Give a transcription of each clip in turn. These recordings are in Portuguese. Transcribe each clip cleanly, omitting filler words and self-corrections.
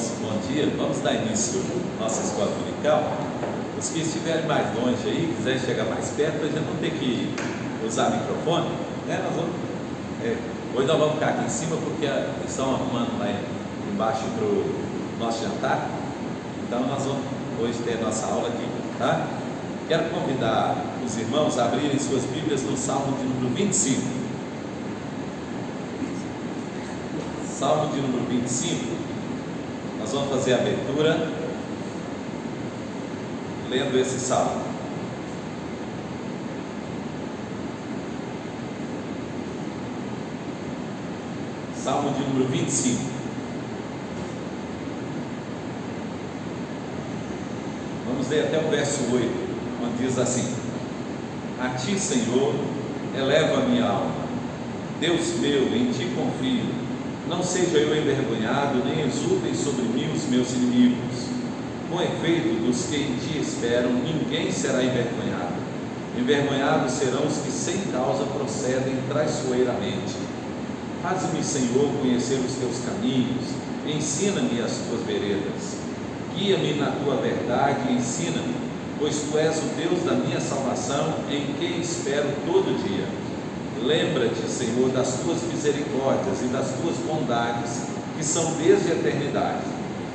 irmãos, bom dia. Vamos dar início à nossa escola dominical. Os que estiverem mais longe aí, quiserem chegar mais perto, para a gente não ter que usar microfone, né? Hoje nós vamos ficar aqui em cima porque estão arrumando lá embaixo para o nosso jantar. Então nós vamos hoje ter a nossa aula aqui, tá? Quero convidar os irmãos a abrirem suas Bíblias no Salmo de número 25. Salmo de número 25, nós vamos fazer a abertura lendo esse salmo. Salmo de número 25. Vamos ler até o verso 8, onde diz assim: A ti, Senhor, elevo a minha alma. Deus meu, em ti confio. Não seja eu envergonhado, nem exultem sobre mim os meus inimigos. Com efeito, dos que em ti esperam, ninguém será envergonhado. Envergonhados serão os que sem causa procedem traiçoeiramente. Faz-me, Senhor, conhecer os teus caminhos, ensina-me as tuas veredas. Guia-me na tua verdade e ensina-me, pois tu és o Deus da minha salvação, em quem espero todo dia. Lembra-te, Senhor, das tuas misericórdias e das tuas bondades, que são desde a eternidade.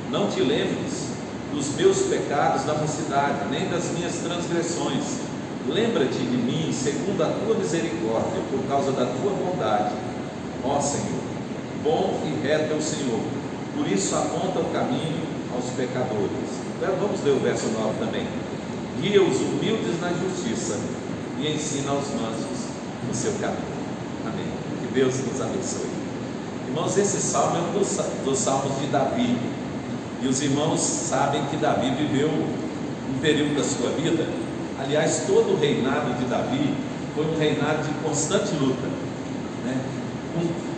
Não te lembres dos meus pecados da mocidade, nem das minhas transgressões. Lembra-te de mim, segundo a tua misericórdia, por causa da tua bondade. Ó Senhor, bom e reto é o Senhor, por isso aponta o caminho aos pecadores. Agora vamos ler o verso 9 também. Guia os humildes na justiça e ensina aos mansos no seu caminho. Amém. Que Deus nos abençoe. Irmãos, esse salmo é um dos salmos de Davi. E os irmãos sabem que Davi viveu um período da sua vida. Aliás, todo o reinado de Davi foi um reinado de constante luta, né?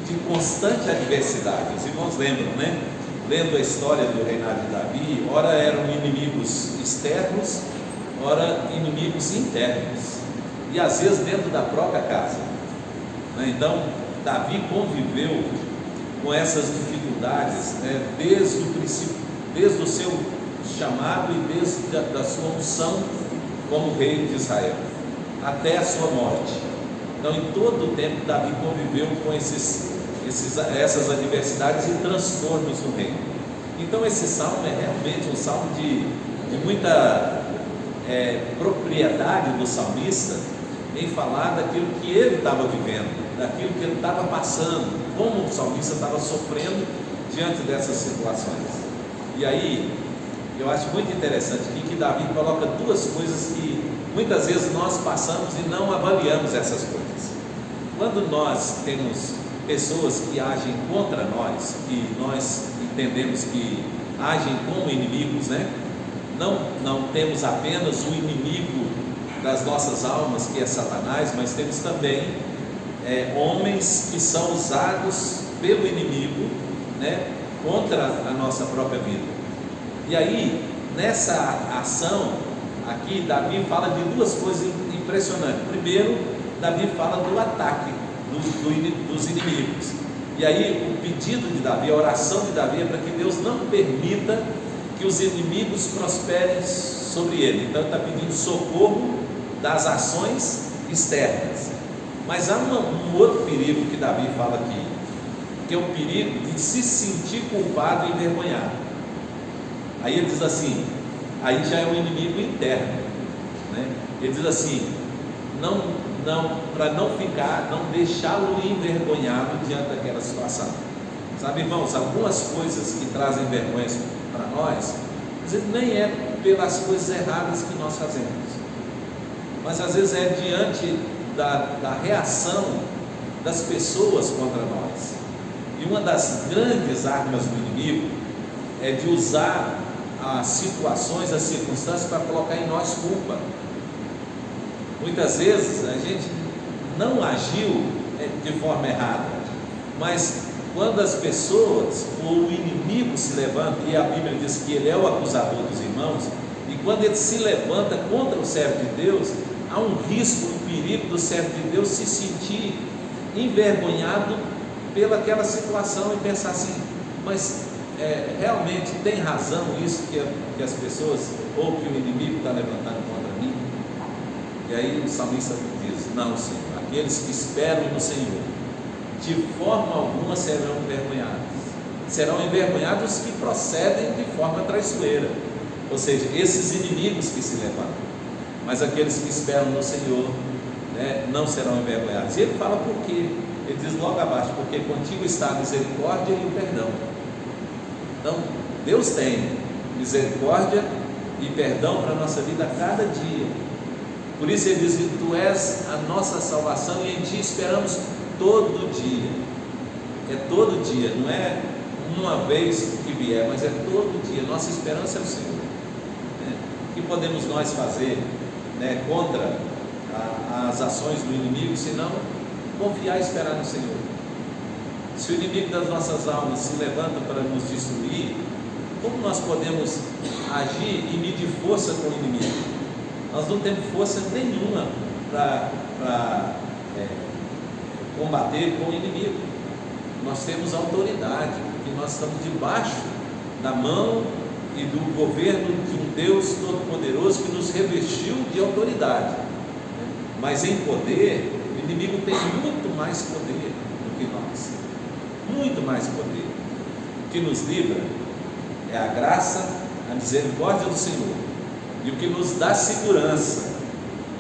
De constante adversidade. Os irmãos lembram, né? Lendo a história do reinado de Davi, ora eram inimigos externos, ora inimigos internos. E às vezes dentro da própria casa, né? Então Davi conviveu com essas dificuldades, né? Desde o princípio, desde o seu chamado e desde a sua unção como rei de Israel até a sua morte. Então em todo o tempo Davi conviveu com essas adversidades e transtornos no reino. Então esse salmo é realmente um salmo de muita propriedade do salmista em falar daquilo que ele estava vivendo, daquilo que ele estava passando, como o salmista estava sofrendo diante dessas situações. E aí, eu acho muito interessante aqui que Davi coloca duas coisas que muitas vezes nós passamos e não avaliamos essas coisas. Quando nós temos pessoas que agem contra nós, que nós entendemos que agem como inimigos, né? Não temos apenas o inimigo das nossas almas, que é Satanás, mas temos também homens que são usados pelo inimigo, né, contra a nossa própria vida. E aí, nessa ação aqui, Davi fala de duas coisas impressionantes. Primeiro, Davi fala do ataque dos inimigos. E aí, o pedido de Davi, a oração de Davi é para que Deus não permita que os inimigos prosperem sobre ele. Então, ele está pedindo socorro das ações externas. Mas há um outro perigo que Davi fala aqui, que é o perigo de se sentir culpado e envergonhado. Aí ele diz assim, aí já é um inimigo interno, né? Ele diz assim, para não deixá-lo envergonhado diante daquela situação. Sabe, irmãos, algumas coisas que trazem vergonha para nós, às vezes nem é pelas coisas erradas que nós fazemos, mas às vezes é diante da reação das pessoas contra nós. E uma das grandes armas do inimigo é de usar as situações, as circunstâncias para colocar em nós culpa. Muitas vezes a gente não agiu de forma errada, mas quando as pessoas, ou o inimigo se levanta, e a Bíblia diz que ele é o acusador dos irmãos, e quando ele se levanta contra o servo de Deus, há um risco, um perigo do servo de Deus se sentir envergonhado pelaquela situação e pensar assim, mas realmente tem razão isso que as pessoas, ou que o inimigo está levantando contra mim? E aí o salmista diz: não, Senhor, aqueles que esperam no Senhor, de forma alguma serão envergonhados. Serão envergonhados os que procedem de forma traiçoeira, ou seja, esses inimigos que se levantam. Mas aqueles que esperam no Senhor, né, não serão envergonhados. E ele fala por quê? Ele diz logo abaixo: porque contigo está a misericórdia e o perdão. Então, Deus tem misericórdia e perdão para a nossa vida a cada dia. Por isso ele diz que tu és a nossa salvação e em ti esperamos todo dia. É todo dia, não é uma vez que vier, mas é todo dia. Nossa esperança é o Senhor. O que podemos nós fazer, né, contra as ações do inimigo, senão confiar e esperar no Senhor? Se o inimigo das nossas almas se levanta para nos destruir, como nós podemos agir e medir força com o inimigo? Nós não temos força nenhuma para combater com o inimigo. Nós temos autoridade, porque nós estamos debaixo da mão e do governo de um Deus Todo-Poderoso que nos revestiu de autoridade. Mas em poder, o inimigo tem muito mais poder do que nós, muito mais poder. O que nos livra é a graça, a misericórdia do Senhor, e o que nos dá segurança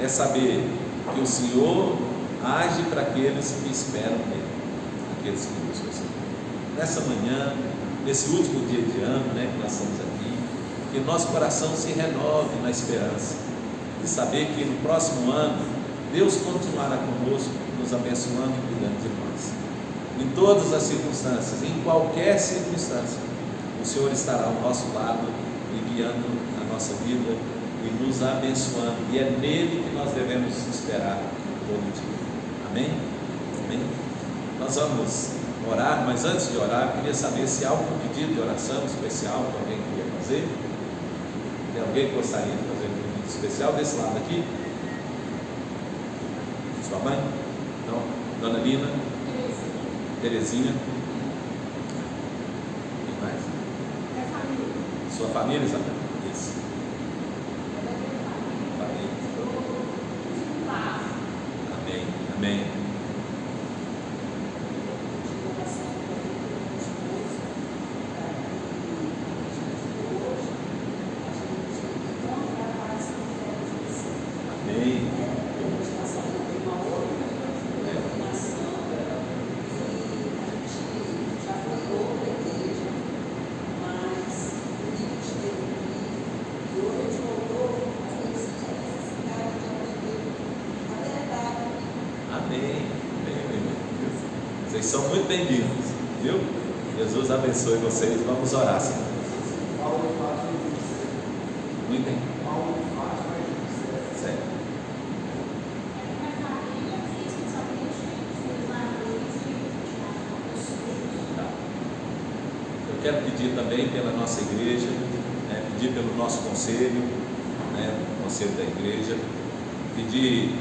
é saber que o Senhor age para aqueles que esperam nele, aqueles que buscam o Senhor. Nessa manhã, nesse último dia de ano, né, que nós estamos aqui, que nosso coração se renove na esperança de saber que no próximo ano Deus continuará conosco, nos abençoando e cuidando de nós. Em todas as circunstâncias, em qualquer circunstância, o Senhor estará ao nosso lado e guiando a nossa vida e nos abençoando. E é nele que nós devemos esperar todo dia. Amém? Amém? Nós vamos orar, mas antes de orar, eu queria saber se há algum pedido de oração especial que alguém queria fazer. Tem alguém que gostaria de fazer um pedido especial desse lado aqui? Sua mãe? Então, Dona Lina? Terezinha? Quem mais? Sua família, Isabel? Isso. Família. Amém. Amém. Vocês são muito bem-vindos, viu? Jesus abençoe vocês. Vamos orar, Senhor. Não entendi. Certo. Tá. Eu quero pedir também pela nossa igreja, né, pedir pelo nosso conselho, né, o conselho da igreja, pedir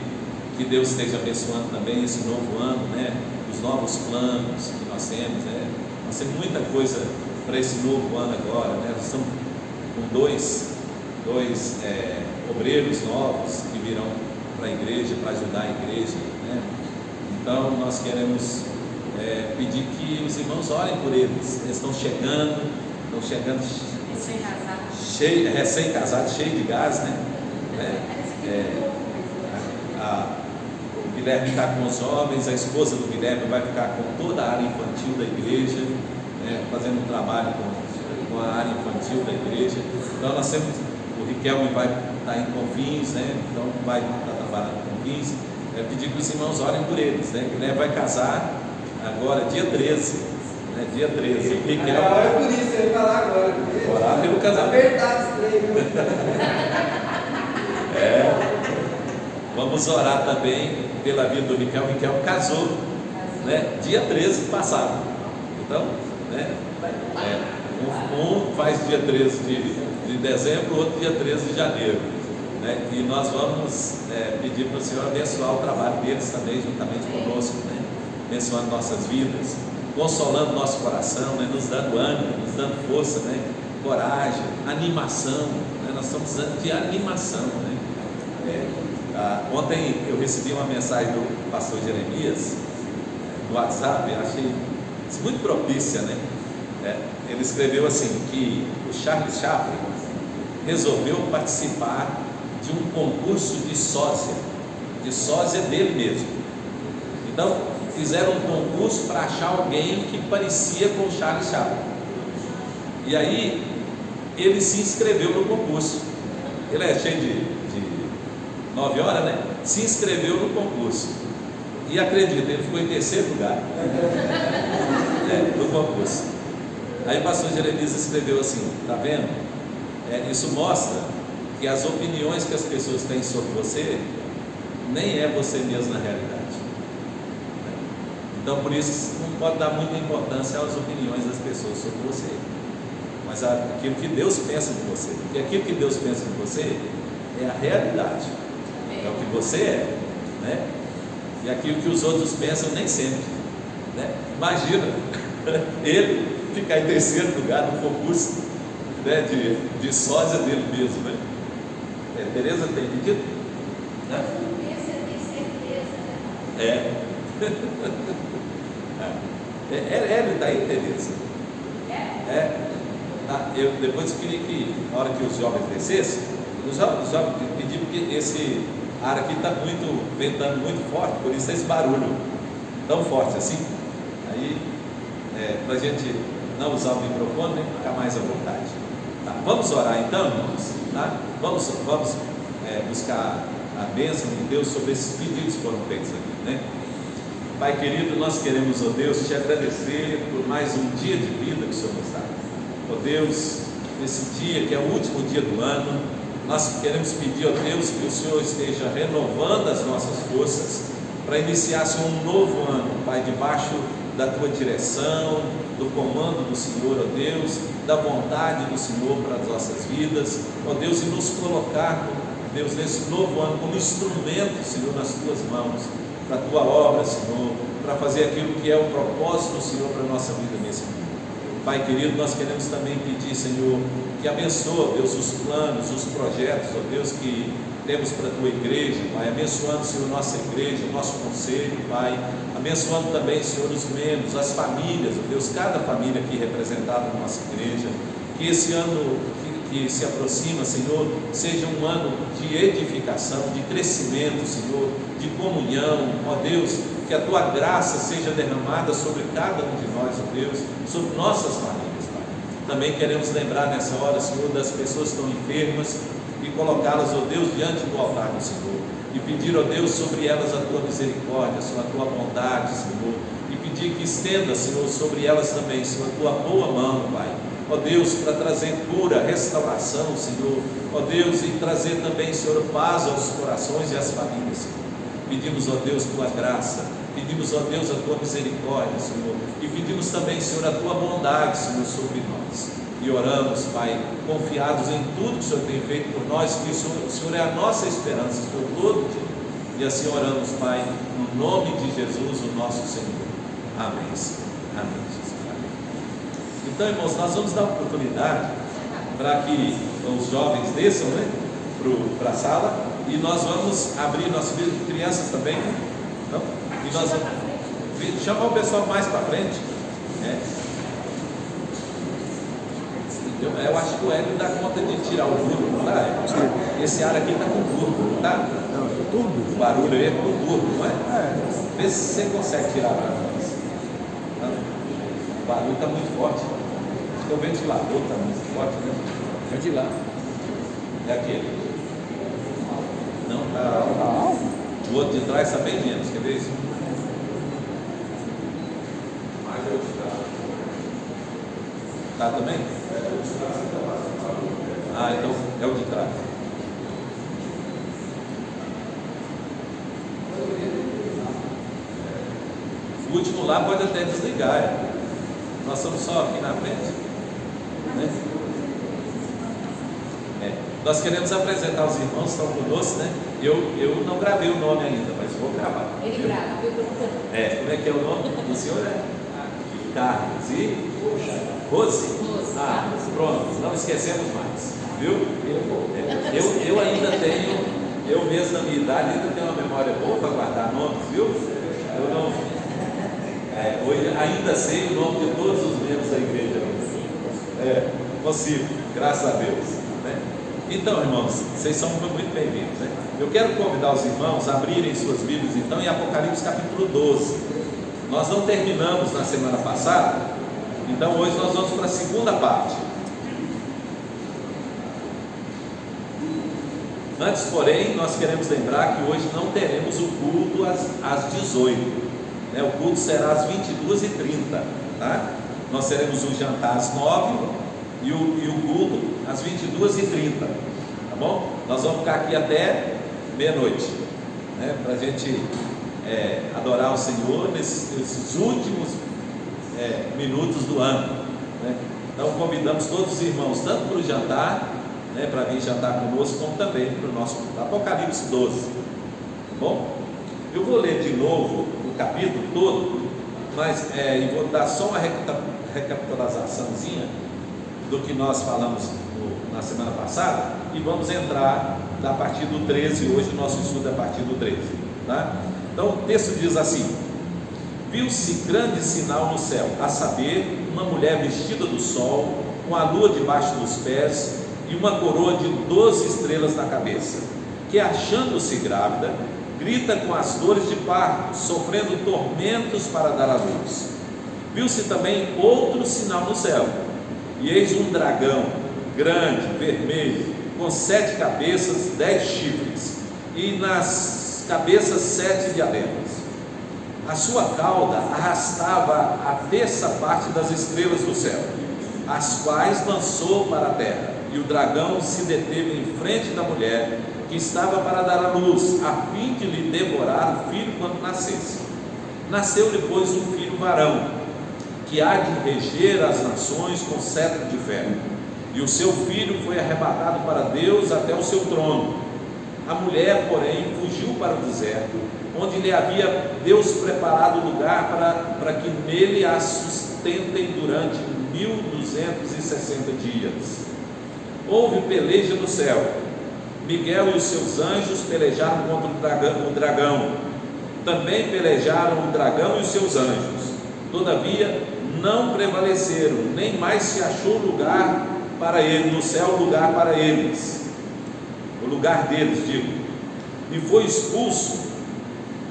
que Deus esteja abençoando também esse novo ano, né? Os novos planos que nós temos, né? Nós temos muita coisa para esse novo ano agora, né? Nós estamos com dois obreiros novos que virão para a igreja, para ajudar a igreja, né? Então nós queremos pedir que os irmãos orem por eles. Eles estão chegando recém-casados, cheio de gás, né? O Guilherme está com os jovens, a esposa do Guilherme vai ficar com toda a área infantil da igreja, né, fazendo um trabalho com a área infantil da igreja. Então nós temos, o Riquelme vai estar em Confins, né, então vai estar trabalhando em Confins. Pedir que os irmãos orem por eles, né? O Guilherme vai casar agora, dia 13, né, dia 13. O Riquelme é por isso, ele vai lá agora. Orar pelo casamento. Apertado os três. Vamos orar também pela vida do Riquelme. O Riquelme casou, né, dia 13 passado. Então, né, um faz dia 13 de dezembro, o outro dia 13 de janeiro, né, e nós vamos pedir para o Senhor abençoar o trabalho deles também, juntamente conosco, né, abençoando nossas vidas, consolando nosso coração, né? Nos dando ânimo, nos dando força, né? Coragem, animação, né? Nós estamos precisando de animação, né? Ontem eu recebi uma mensagem do pastor Jeremias no WhatsApp, eu achei isso muito propícia, né? Ele escreveu assim, que o Charles Chaplin resolveu participar de um concurso de sósia dele mesmo. Então fizeram um concurso para achar alguém que parecia com o Charles Chaplin, e aí ele se inscreveu no concurso. Ele é cheio de 9 horas, né? Se inscreveu no concurso, e acredita, ele ficou em terceiro lugar no concurso. Aí o pastor Jeremias escreveu assim: tá vendo? Isso mostra que as opiniões que as pessoas têm sobre você nem é você mesmo na realidade. Então por isso não pode dar muita importância às opiniões das pessoas sobre você, mas aquilo que Deus pensa de você, porque aquilo que Deus pensa de você é a realidade, é o que você é, né? E aquilo que os outros pensam nem sempre, né? Imagina ele ficar em terceiro lugar no concurso, né, de sósia dele mesmo, né? Tereza tem pedido? Né? Tem certeza, né? Ele está aí, Tereza? Depois eu queria que, na hora que os jovens descessem, os jovens pediram, porque esse ar aqui está ventando muito forte, por isso esse barulho tão forte assim. Aí, para a gente não usar o microfone, nem ficar mais à vontade. Tá, vamos orar então, irmãos. Tá? Vamos buscar a bênção de Deus sobre esses pedidos que foram feitos aqui, né? Pai querido, nós queremos, ó Deus, te agradecer por mais um dia de vida que o Senhor nos dá. Ó Deus, nesse dia que é o último dia do ano, nós queremos pedir, ó Deus, que o Senhor esteja renovando as nossas forças para iniciar um novo ano, Pai, debaixo da tua direção, do comando do Senhor, ó Deus, da vontade do Senhor para as nossas vidas, ó Deus, e nos colocar, Deus, nesse novo ano como instrumento, Senhor, nas tuas mãos, para a tua obra, Senhor, para fazer aquilo que é o propósito do Senhor para a nossa vida nesse mundo. Pai querido, nós queremos também pedir, Senhor, que abençoe, Deus, os planos, os projetos, ó Deus, que temos para a tua igreja, Pai, abençoando, Senhor, nossa igreja, o nosso conselho, Pai, abençoando também, Senhor, os membros, as famílias, ó Deus, cada família aqui representada na nossa igreja, que esse ano que se aproxima, Senhor, seja um ano de edificação, de crescimento, Senhor, de comunhão, ó Deus, que a tua graça seja derramada sobre cada um de nós, ó Deus, sobre nossas famílias, Pai. Também queremos lembrar nessa hora, Senhor, das pessoas que estão enfermas e colocá-las, ó Deus, diante do altar do Senhor, e pedir, ó Deus, sobre elas a tua misericórdia, a tua bondade, Senhor, e pedir que estenda, Senhor, sobre elas também, Senhor, a tua boa mão, Pai, ó Deus, para trazer cura, restauração, Senhor, ó Deus, e trazer também, Senhor, paz aos corações e às famílias, Senhor. Pedimos, ó Deus, tua graça, pedimos, ó Deus, a tua misericórdia, Senhor, e pedimos também, Senhor, a tua bondade, Senhor, sobre nós, e oramos, Pai, confiados em tudo que o Senhor tem feito por nós, que o Senhor é a nossa esperança por todo dia, e assim oramos, Pai, no nome de Jesus, o nosso Senhor. Amém, Senhor. Amém, Jesus. Então, irmãos, nós vamos dar oportunidade para que os jovens desçam, né, para a sala, e nós vamos abrir nosso vídeo de crianças também, né? Então, e nós vamos chamar o pessoal mais para frente, né? Eu acho que o Hélio dá conta de tirar o turbo, não dá? Esse ar aqui está com turbo, não tá? O barulho aí é com turbo, não é? Vê se você consegue tirar para nós. O barulho está muito forte. Acho que o ventilador está muito forte, né? É de lá. É aquele. Não, tá. O outro de trás está bem menos, quer ver isso? Mais é o de trás. Tá também? Ah, então é o de trás. O último lá pode até desligar. Nós estamos só aqui na frente, né? Nós queremos apresentar os irmãos que estão conosco, né? Eu não gravei o nome ainda, mas vou gravar. Ele grava, viu? Como é que é o nome do senhor? Carlos e Rose. Ah, pronto, não esquecemos mais, viu? Eu ainda tenho, eu mesmo na minha idade, ainda tenho uma memória boa para guardar nomes, viu? Eu não, hoje ainda sei o nome de todos os membros da igreja. Consigo, graças a Deus, né? Então, irmãos, vocês são muito bem-vindos, né? Eu quero convidar os irmãos a abrirem suas Bíblias, então, em Apocalipse capítulo 12. Nós não terminamos na semana passada, então hoje nós vamos para a segunda parte. Antes, porém, nós queremos lembrar que hoje não teremos o culto às 18, né? O culto será às 22h30, tá? Nós teremos o jantar às 9 e o culto às 22h30, tá bom? Nós vamos ficar aqui até meia-noite, né? Para a gente adorar o Senhor nesses últimos minutos do ano, né? Então convidamos todos os irmãos, tanto para o jantar, né, para vir jantar conosco, como também para o nosso Apocalipse 12, tá bom? Eu vou ler de novo o capítulo todo, mas eu vou dar só uma recapitulaçãozinha do que nós falamos na semana passada, e vamos entrar a partir do 13, hoje o nosso estudo é a partir do 13, tá? Então o texto diz assim: viu-se grande sinal no céu, a saber, uma mulher vestida do sol, com a lua debaixo dos pés, e uma coroa de 12 estrelas na cabeça, que achando-se grávida, grita com as dores de parto, sofrendo tormentos para dar à luz. Viu-se também outro sinal no céu, e eis um dragão, grande, vermelho, com 7 cabeças, 10 chifres, e nas cabeças 7 diademas. A sua cauda arrastava a terça parte das estrelas do céu, as quais lançou para a terra, e o dragão se deteve em frente da mulher, que estava para dar à luz, a fim de lhe devorar o filho quando nascesse. Nasceu-lhe, pois, um filho varão, que há de reger as nações com cetro de ferro, e o seu filho foi arrebatado para Deus até o seu trono. A mulher, porém, fugiu para o deserto, onde lhe havia Deus preparado lugar para que nele a sustentem durante 1260 dias. Houve peleja no céu. Miguel e os seus anjos pelejaram contra o dragão. Também pelejaram o dragão e os seus anjos. Todavia não prevaleceram, nem mais se achou lugar para ele no céu, lugar para eles, o lugar deles, digo. E foi expulso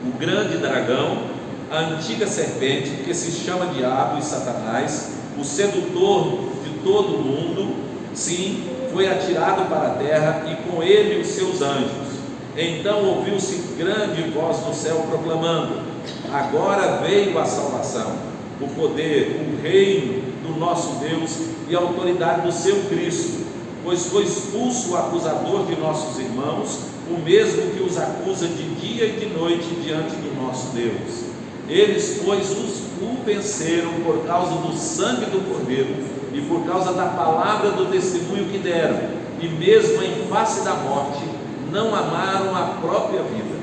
o grande dragão, a antiga serpente, que se chama Diabo e Satanás, o sedutor de todo o mundo. Sim, foi atirado para a terra, e com ele os seus anjos. Então ouviu-se grande voz do céu proclamando: agora veio a salvação, o poder, o reino do nosso Deus e a autoridade do seu Cristo, pois foi expulso o acusador de nossos irmãos, o mesmo que os acusa de dia e de noite diante do nosso Deus. Eles, pois, o venceram por causa do sangue do Cordeiro e por causa da palavra do testemunho que deram, e mesmo em face da morte não amaram a própria vida.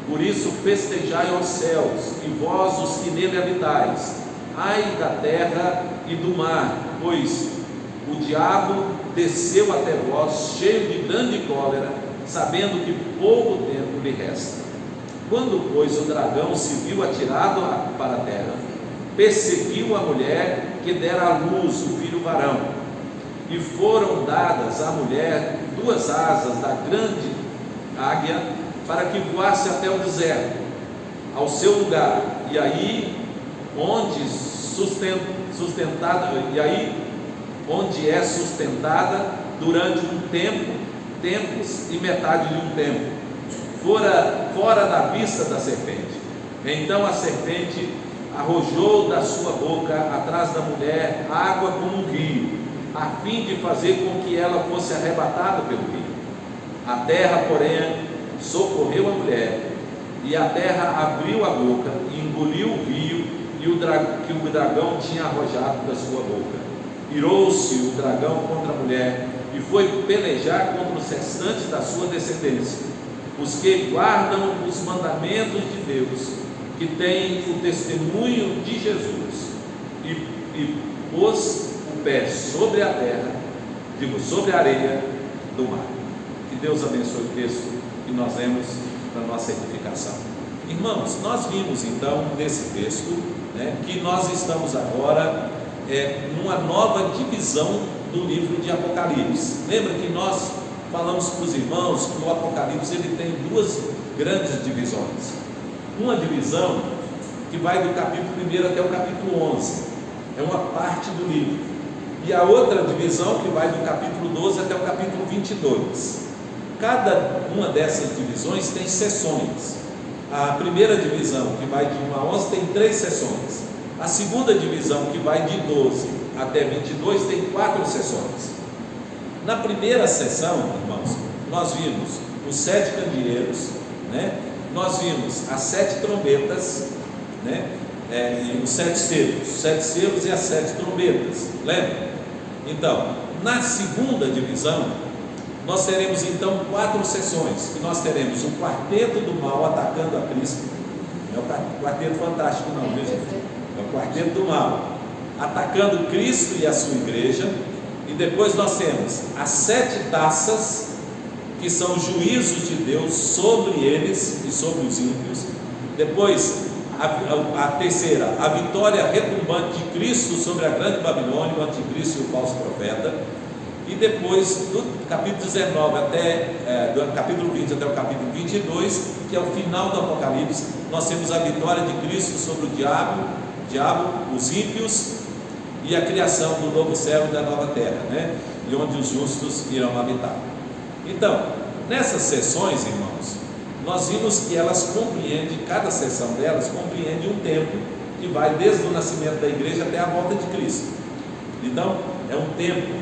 Por isso festejai aos céus, e vós os que nele habitais. Ai da terra e do mar, pois o diabo desceu até vós cheio de grande cólera, sabendo que pouco tempo lhe resta. Quando, pois, o dragão se viu atirado para a terra, perseguiu a mulher que dera à luz o filho varão, e foram dadas à mulher 2 asas da grande águia, para que voasse até o deserto, ao seu lugar, e aí onde é sustentada durante um tempo, tempos e metade de um tempo, fora da vista da serpente. Então a serpente arrojou da sua boca atrás da mulher água como um rio, a fim de fazer com que ela fosse arrebatada pelo rio. A terra, porém, socorreu a mulher, e a terra abriu a boca e engoliu o rio que o dragão tinha arrojado da sua boca. Irou-se o dragão contra a mulher e foi pelejar contra os restantes da sua descendência, os que guardam os mandamentos de Deus, que têm o testemunho de Jesus. E e pôs o pé sobre a terra, sobre a areia do mar. Que Deus abençoe o texto que nós lemos para nossa edificação. Irmãos, nós vimos então nesse texto, que nós estamos agora numa nova divisão do livro de Apocalipse. Lembra que nós falamos para os irmãos que o Apocalipse ele tem duas grandes divisões. Uma divisão que vai do capítulo 1 até o capítulo 11, é uma parte do livro. E a outra divisão que vai do capítulo 12 até o capítulo 22. Cada uma dessas divisões tem sessões. A primeira divisão, que vai de 1 a 11, tem 3 sessões. A segunda divisão, que vai de 12 até 22, tem 4 sessões. Na primeira sessão, irmãos, nós vimos os 7 candeeiros, nós vimos as 7 trombetas, e os 7 selos e as 7 trombetas, lembra? Então, na segunda divisão, nós teremos então 4 sessões, que nós teremos o quarteto do mal atacando a Cristo. Não é o quarteto fantástico não, viu gente? É o quarteto do mal atacando Cristo e a sua igreja. E depois nós temos as 7 taças, que são os juízos de Deus sobre eles e sobre os ímpios. Depois a terceira, a vitória retumbante de Cristo sobre a grande Babilônia, o anticristo e o falso profeta. E depois, do capítulo 19 do capítulo 20 até o capítulo 22, que é o final do Apocalipse, nós temos a vitória de Cristo sobre o diabo, os ímpios, e a criação do novo céu e da nova terra, e onde os justos irão habitar. Então, nessas sessões, irmãos, nós vimos que elas compreendem, cada sessão delas compreende um tempo que vai desde o nascimento da igreja até a volta de Cristo. Então, é um tempo,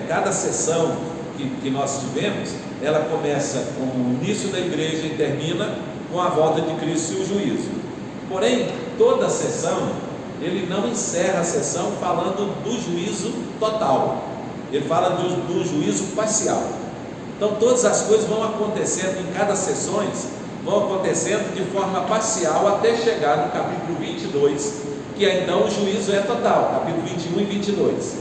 cada sessão que nós tivemos, ela começa com o início da igreja e termina com a volta de Cristo e o juízo. Porém, toda a sessão, ele não encerra a sessão falando do juízo total, ele fala do juízo parcial. Então todas as coisas vão acontecendo em cada sessões, vão acontecendo de forma parcial até chegar no capítulo 22, que é então o juízo é total, capítulo 21 e 22,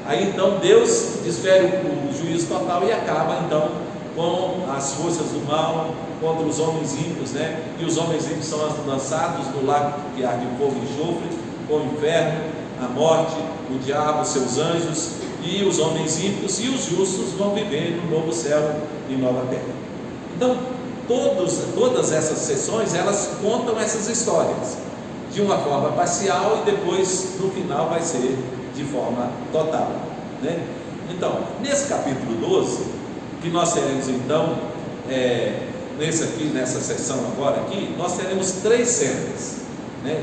Aí então Deus desfere o juízo total e acaba então com as forças do mal contra os homens ímpios, e os homens ímpios são lançados no lago que arde fogo e enxofre, o inferno, a morte, o diabo, seus anjos, e os homens ímpios e os justos vão viver no novo céu e nova terra. Então, todas essas sessões, elas contam essas histórias, de uma forma parcial e depois, no final, vai ser de forma total, Então, nesse capítulo 12, que nós teremos então, nessa sessão agora aqui, nós teremos 3 cenas,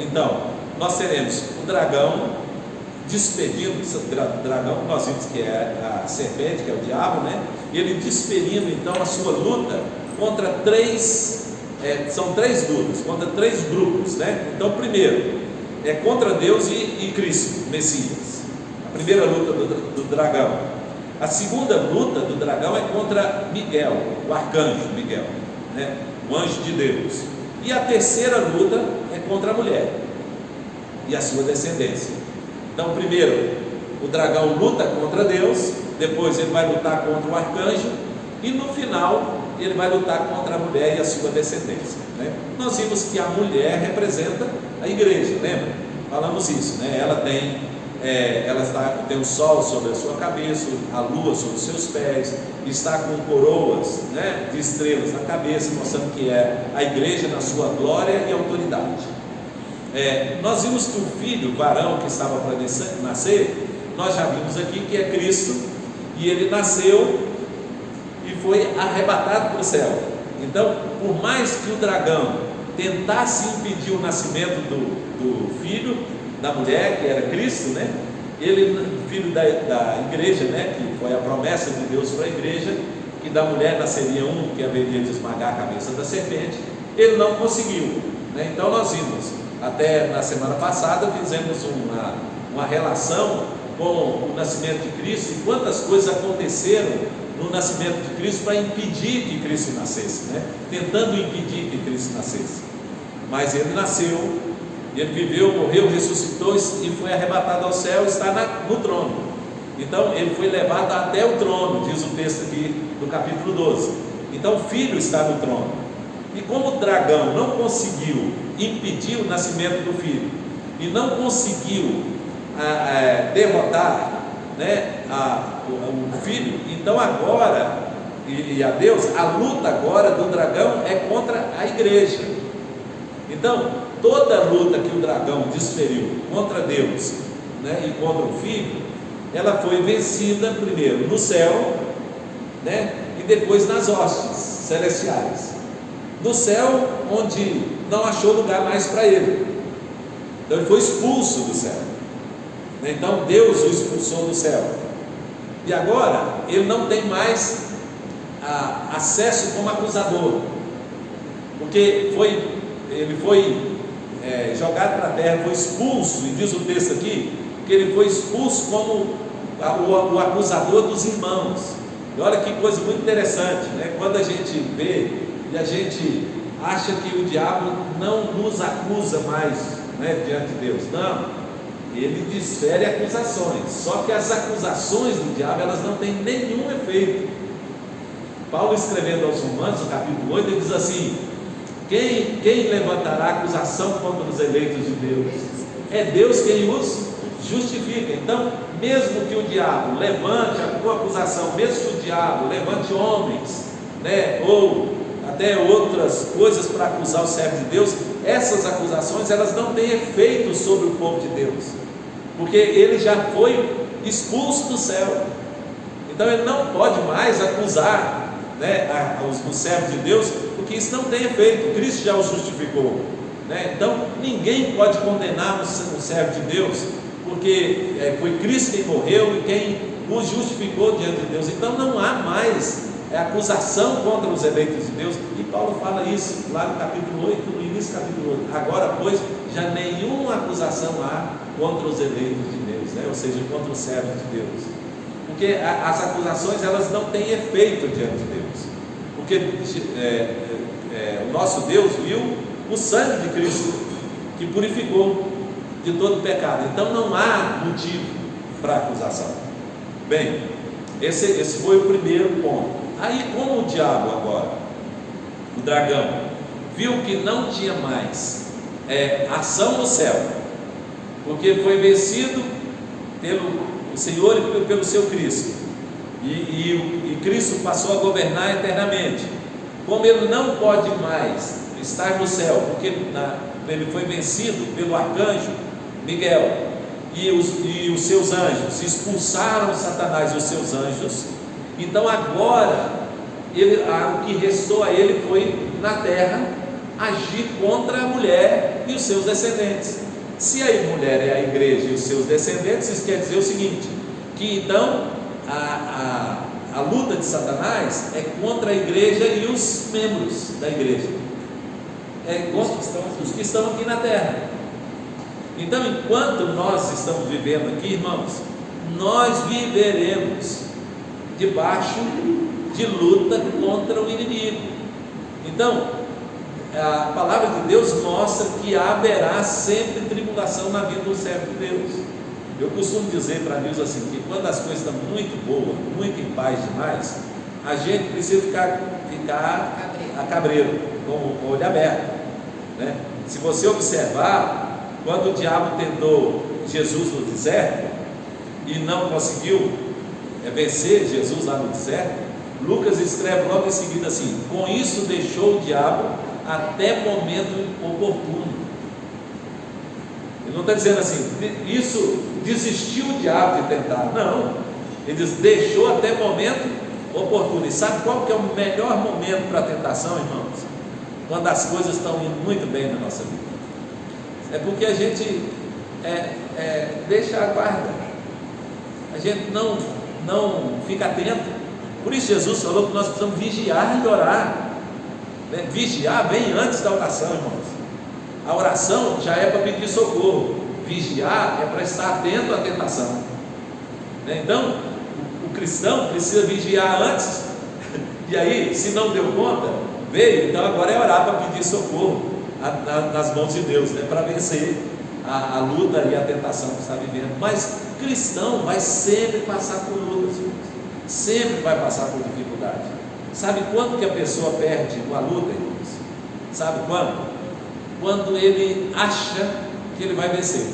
Então, nós teremos o dragão despedindo, dragão nós vimos que é a serpente, que é o diabo, ele despedindo então a sua luta contra 3, são 3 lutas, contra 3 grupos, Então, primeiro, é contra Deus e Cristo, Messias, a primeira luta do dragão. A segunda luta do dragão é contra Miguel, o arcanjo Miguel, o anjo de Deus. E a terceira luta é contra a mulher e a sua descendência. Então, primeiro, o dragão luta contra Deus, depois ele vai lutar contra o arcanjo, e no final ele vai lutar contra a mulher e a sua descendência. Nós vimos que a mulher representa a igreja, lembra? Falamos isso, ela tem o sol sobre a sua cabeça, a lua sobre os seus pés, está com coroas, de estrelas na cabeça, mostrando que é a igreja na sua glória e autoridade. Nós vimos que o filho, o varão que estava para nascer, nós já vimos aqui que é Cristo, e ele nasceu e foi arrebatado para o céu. Então, por mais que o dragão tentasse impedir o nascimento do filho, da mulher, que era Cristo, ele, filho da igreja, que foi a promessa de Deus para a igreja, que da mulher nasceria um que haveria de esmagar a cabeça da serpente, ele não conseguiu, Então nós vimos, até na semana passada fizemos uma relação com o nascimento de Cristo e quantas coisas aconteceram no nascimento de Cristo para impedir que Cristo nascesse, tentando impedir que Cristo nascesse. Mas ele nasceu Ele viveu, morreu, ressuscitou e foi arrebatado ao céu, está no trono. Então ele foi levado até o trono, diz o texto aqui do capítulo 12. Então o filho está no trono. E como o dragão não conseguiu impedir o nascimento do filho e não conseguiu derrotar, né, o filho, então agora, e a Deus, a luta agora do dragão é contra a igreja. Então toda luta que o dragão desferiu contra Deus, né, e contra o filho, ela foi vencida primeiro no céu, né, e depois nas hostes celestiais. No céu, onde não achou lugar mais para ele, então ele foi expulso do céu. Então Deus o expulsou do céu, e agora ele não tem mais acesso como acusador, porque ele foi jogado para a terra, foi expulso, e diz o texto aqui que ele foi expulso como o acusador dos irmãos. E olha que coisa muito interessante, né? Quando a gente vê e a gente acha que o diabo não nos acusa mais, né, diante de Deus, não, ele desfere acusações, só que as acusações do diabo, elas não têm nenhum efeito. Paulo, escrevendo aos Romanos, no capítulo 8, ele diz assim: quem levantará acusação contra os eleitos de Deus? É Deus quem os justifica. Então, mesmo que o diabo levante a acusação, mesmo que o diabo levante homens, né, ou até outras coisas para acusar o servo de Deus, essas acusações, elas não têm efeito sobre o povo de Deus, porque ele já foi expulso do céu. Então ele não pode mais acusar, né, os servos de Deus, porque isso não tem efeito. Cristo já o justificou, né? Então ninguém pode condenar o servo de Deus, porque foi Cristo quem morreu e quem o justificou diante de Deus. Então não há mais acusação contra os eleitos de Deus. E Paulo fala isso lá no capítulo 8, no início do capítulo 8. Agora, pois, já nenhuma acusação há contra os eleitos de Deus, né? Ou seja, contra os servos de Deus, porque as acusações, elas não têm efeito diante de Deus, porque o nosso Deus viu o sangue de Cristo, que purificou de todo pecado. Então não há motivo para acusação. Bem, esse foi o primeiro ponto. Aí, como o diabo agora, o dragão, viu que não tinha mais ação no céu, porque foi vencido pelo Senhor e pelo seu Cristo, e Cristo passou a governar eternamente. Como ele não pode mais estar no céu, porque ele foi vencido pelo arcanjo Miguel e os seus anjos, expulsaram Satanás e os seus anjos. Então agora o que restou a ele foi, na terra, agir contra a mulher e os seus descendentes. Se a mulher é a igreja e os seus descendentes, isso quer dizer o seguinte, que então a luta de Satanás é contra a igreja e os membros da igreja, os que estão aqui na terra. Então, enquanto nós estamos vivendo aqui, irmãos, nós viveremos debaixo de luta contra o inimigo. Então, a palavra de Deus mostra que haverá sempre tribulação na vida do servo de Deus. Eu costumo dizer para Deus assim, que quando as coisas estão muito boas, muito em paz demais, a gente precisa ficar a cabreiro, com o olho aberto, né? Se você observar, quando o diabo tentou Jesus no deserto e não conseguiu vencer Jesus lá no deserto, Lucas escreve logo em seguida assim: com isso deixou o diabo até momento oportuno. Ele não está dizendo assim, isso desistiu o diabo de tentar, não, ele diz, deixou até momento oportuno. E sabe qual que é o melhor momento para a tentação, irmãos? Quando as coisas estão indo muito bem na nossa vida. É porque a gente deixa a guarda, a gente não fica atento. Por isso Jesus falou que nós precisamos vigiar e orar, né? Vigiar vem antes da oração, irmãos. A oração já é para pedir socorro, vigiar é para estar atento à tentação, né? Então o cristão precisa vigiar antes, e aí, se não deu conta, veio, então agora é orar para pedir socorro nas mãos de Deus, né? Para vencer a luta e a tentação que está vivendo. Mas cristão vai sempre passar por lutas, irmãos. Sempre vai passar por dificuldade. Sabe quando que a pessoa perde uma luta, irmãos? Sabe quando? Quando ele acha que ele vai vencer.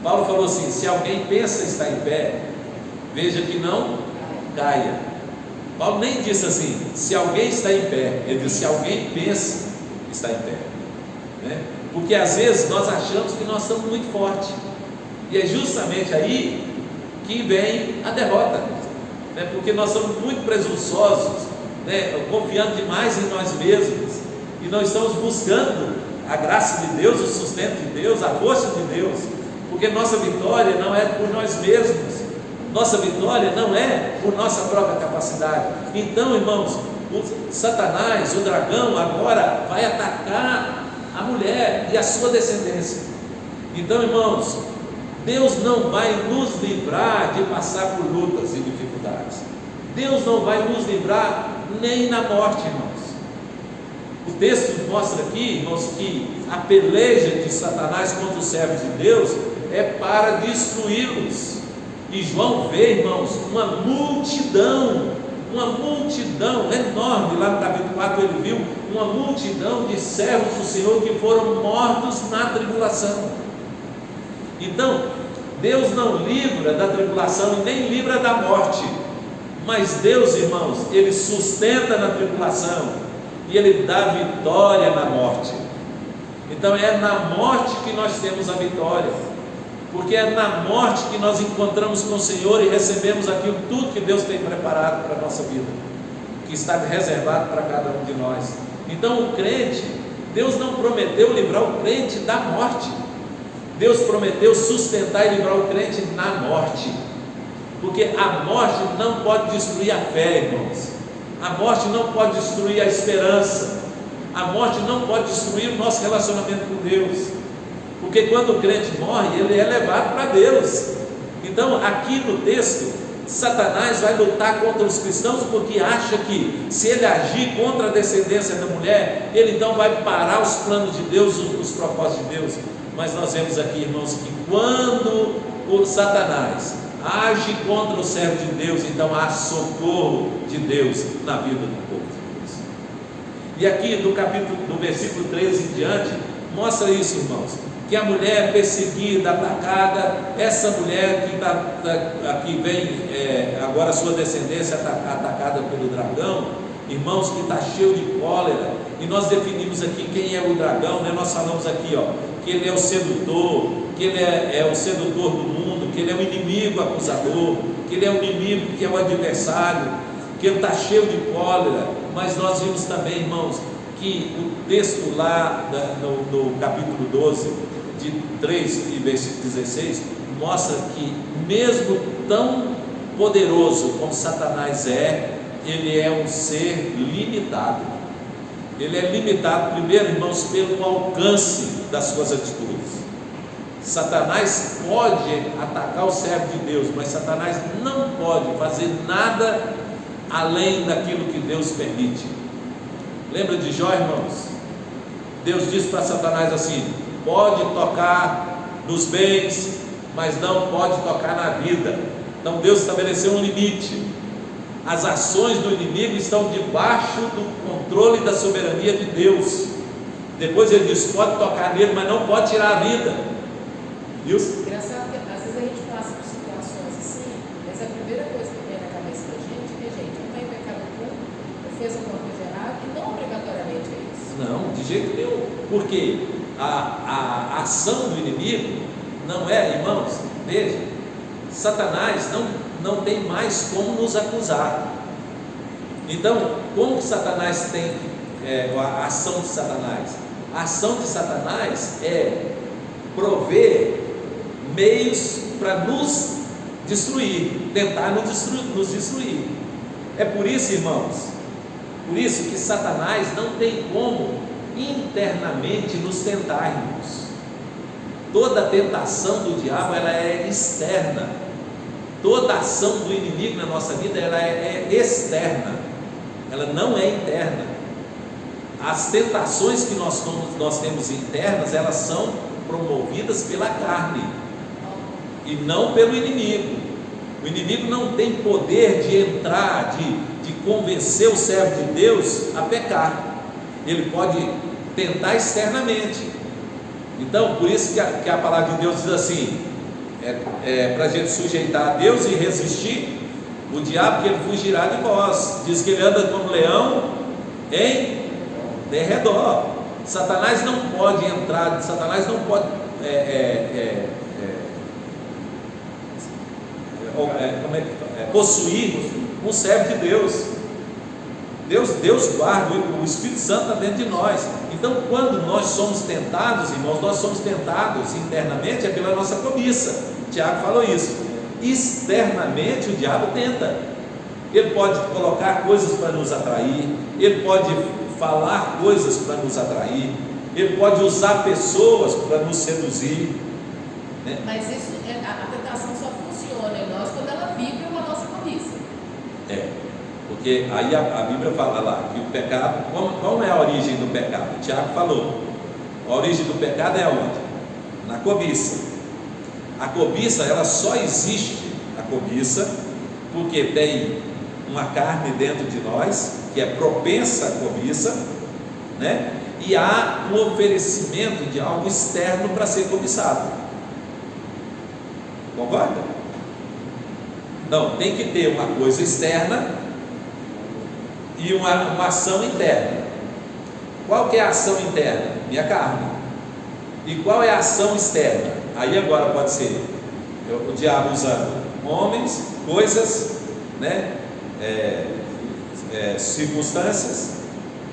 Paulo falou assim: se alguém pensa estar em pé, veja que não caia. Paulo nem disse assim, se alguém está em pé. Ele disse, se alguém pensa estar em pé, né? Porque às vezes nós achamos que nós estamos muito fortes, e é justamente aí que vem a derrota, né? Porque nós somos muito presunçosos, né? Confiando demais em nós mesmos, e não estamos buscando a graça de Deus, o sustento de Deus, a força de Deus, porque nossa vitória não é por nós mesmos, nossa vitória não é por nossa própria capacidade. Então, irmãos, o Satanás, o dragão, agora vai atacar a mulher e a sua descendência. Então, irmãos, Deus não vai nos livrar de passar por lutas e dificuldades. Deus não vai nos livrar nem na morte, irmãos. O texto mostra aqui, irmãos, que a peleja de Satanás contra os servos de Deus é para destruí-los. E João vê, irmãos, uma multidão enorme. Lá no capítulo 4 ele viu uma multidão de servos do Senhor que foram mortos na tribulação. Então, Deus não livra da tribulação e nem livra da morte, mas Deus, irmãos, Ele sustenta na tribulação e Ele dá vitória na morte. Então é na morte que nós temos a vitória, porque é na morte que nós encontramos com o Senhor e recebemos aquilo tudo que Deus tem preparado para a nossa vida, que está reservado para cada um de nós. Então o crente, Deus não prometeu livrar o crente da morte, Deus prometeu sustentar e livrar o crente na morte, porque a morte não pode destruir a fé, irmãos, a morte não pode destruir a esperança, a morte não pode destruir o nosso relacionamento com Deus, porque quando o crente morre, ele é levado para Deus. Então aqui no texto, Satanás vai lutar contra os cristãos, porque acha que se ele agir contra a descendência da mulher, ele então vai parar os planos de Deus, os propósitos de Deus. Mas nós vemos aqui, irmãos, que quando o Satanás age contra o servo de Deus, então há socorro de Deus na vida do povo de Deus. E aqui do versículo 13 em diante, mostra isso, irmãos, que a mulher perseguida, atacada, essa mulher que aqui vem agora a sua descendência atacada pelo dragão, irmãos, que está cheio de cólera. E nós definimos aqui quem é o dragão, né? Nós falamos aqui, que ele é o sedutor, que ele é o sedutor do mundo, que ele é o inimigo acusador, que ele é o inimigo que é o adversário, que ele está cheio de cólera. Mas nós vimos também, irmãos, que o texto lá no capítulo 12, de 3 e versículo 16, mostra que mesmo tão poderoso como Satanás ele é um ser limitado. Ele é limitado, primeiro, irmãos, pelo alcance das suas atitudes. Satanás pode atacar o servo de Deus, mas Satanás não pode fazer nada além daquilo que Deus permite. Lembra de Jó, irmãos? Deus disse para Satanás assim: pode tocar nos bens, mas não pode tocar na vida. Então Deus estabeleceu um limite. As ações do inimigo estão debaixo do controle da soberania de Deus. Depois ele diz: pode tocar nele, mas não pode tirar a vida. Viu? Engraçado que às vezes a gente passa por situações assim, mas a primeira coisa que vem na cabeça da gente é que a gente não tem pecado oculto, ou fez alguma coisa errada, e não obrigatoriamente é isso. Não, de jeito nenhum. Porque a ação do inimigo não é, irmãos, veja, Satanás não tem mais como nos acusar. Então, como que Satanás tem a ação de Satanás? A ação de Satanás é prover meios para nos destruir, tentar nos destruir. É por isso, irmãos, por isso que Satanás não tem como internamente nos tentar, irmãos. Toda tentação do diabo, ela é externa. Toda ação do inimigo na nossa vida, ela é externa, ela não é interna. as tentações que nós temos internas, elas são promovidas pela carne e não pelo inimigo. O inimigo não tem poder de entrar, de convencer o servo de Deus a pecar. Ele pode tentar externamente. Então, por isso que a palavra de Deus diz assim, para a gente sujeitar a Deus e resistir o diabo, que ele fugirá de vós. Diz que ele anda como leão em derredor. Satanás não pode entrar, Satanás não pode possuir um servo de Deus. Deus guarda, o Espírito Santo está dentro de nós. Então, quando nós somos tentados, irmãos, nós somos tentados internamente pela nossa cobiça. Tiago falou isso. Externamente o diabo tenta. Ele pode colocar coisas para nos atrair, ele pode falar coisas para nos atrair, ele pode usar pessoas para nos seduzir, né? Mas isso, a tentação só funciona em nós quando ela vibra com a nossa cobiça. Porque aí a Bíblia fala lá que o pecado, qual é a origem do pecado? O Tiago falou, a origem do pecado é onde? Na cobiça. A cobiça, ela só existe, a cobiça, porque tem uma carne dentro de nós, que é propensa à cobiça, né? E há um oferecimento de algo externo para ser cobiçado. Concorda? Não, tem que ter uma coisa externa e uma ação interna. Qual que é a ação interna? Minha carne. E qual é a ação externa? Aí agora pode ser o diabo usando homens, coisas, né? Circunstâncias,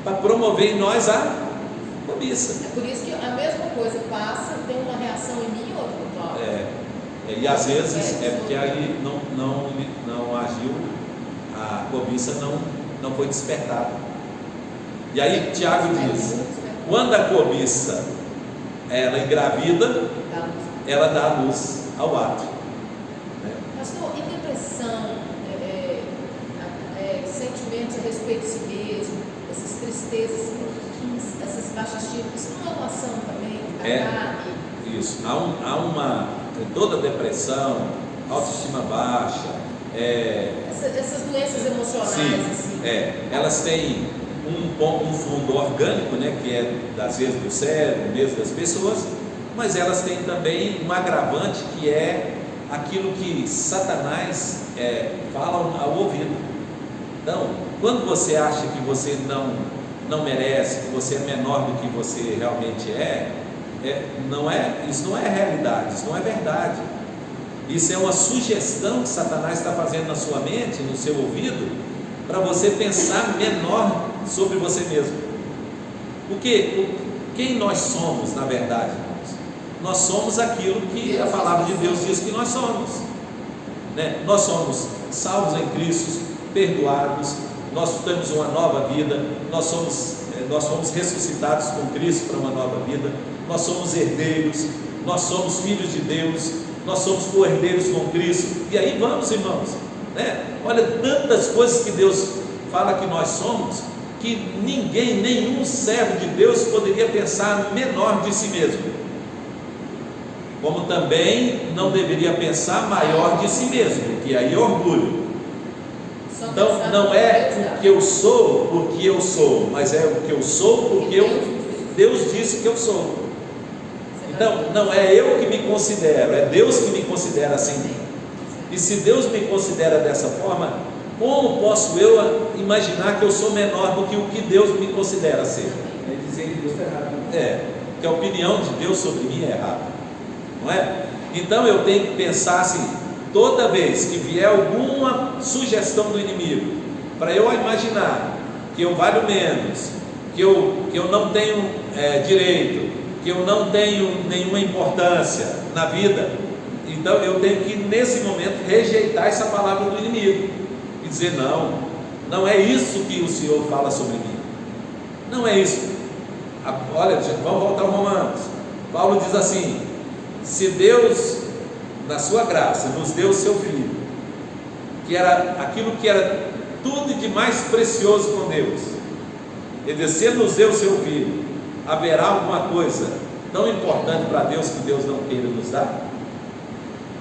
para promover em nós a cobiça. É por isso que a mesma coisa passa, tem uma reação em mim e outra no Cláudio. E às vezes é porque aí não agiu, a cobiça não foi despertada. E aí Tiago diz: quando a cobiça ela engravida, ela dá a luz ao ato. Pastor, e depressão, sentimentos a respeito de si mesmo, essas tristezas, essas baixas estima, isso não é uma ação também da carne? Isso, toda depressão, autoestima baixa, essas doenças emocionais, sim, assim. Elas têm um fundo orgânico, né, que é às vezes do cérebro, mesmo das pessoas, mas elas têm também um agravante, que é aquilo que Satanás fala ao ouvido. Então, quando você acha que você não merece, que você é menor do que você realmente isso não é realidade, isso não é verdade. Isso é uma sugestão que Satanás está fazendo na sua mente, no seu ouvido, para você pensar menor sobre você mesmo. Porque quem nós somos, na verdade, irmãos? Nós somos aquilo que a palavra de Deus diz que nós somos, né? Nós somos salvos em Cristo, perdoados, nós temos uma nova vida, nós fomos ressuscitados com Cristo para uma nova vida, nós somos herdeiros, nós somos filhos de Deus, nós somos co-herdeiros com Cristo, e aí vamos, irmãos, né? Olha, tantas coisas que Deus fala que nós somos, que nenhum servo de Deus poderia pensar menor de si mesmo, como também não deveria pensar maior de si mesmo, que aí é orgulho. Então, não é o que eu sou porque eu sou, mas é o que eu sou porque Deus disse que eu sou. Então, não é eu que me considero, é Deus que me considera assim. E se Deus me considera dessa forma, como posso eu imaginar que eu sou menor do que o que Deus me considera ser? É dizer que Deus está errado. Que a opinião de Deus sobre mim é errada, não é? Então eu tenho que pensar assim, toda vez que vier alguma sugestão do inimigo, para eu imaginar que eu valho menos, que eu não tenho direito, que eu não tenho nenhuma importância na vida, então eu tenho que nesse momento rejeitar essa palavra do inimigo e dizer: não é isso que o Senhor fala sobre mim, não é isso. Olha, vamos voltar ao Romanos. Paulo diz assim: se Deus, na sua graça, nos deu o seu Filho, que era aquilo que era tudo de mais precioso com Deus, Ele diz: se Ele nos deu o seu Filho, haverá alguma coisa tão importante para Deus que Deus não queira nos dar?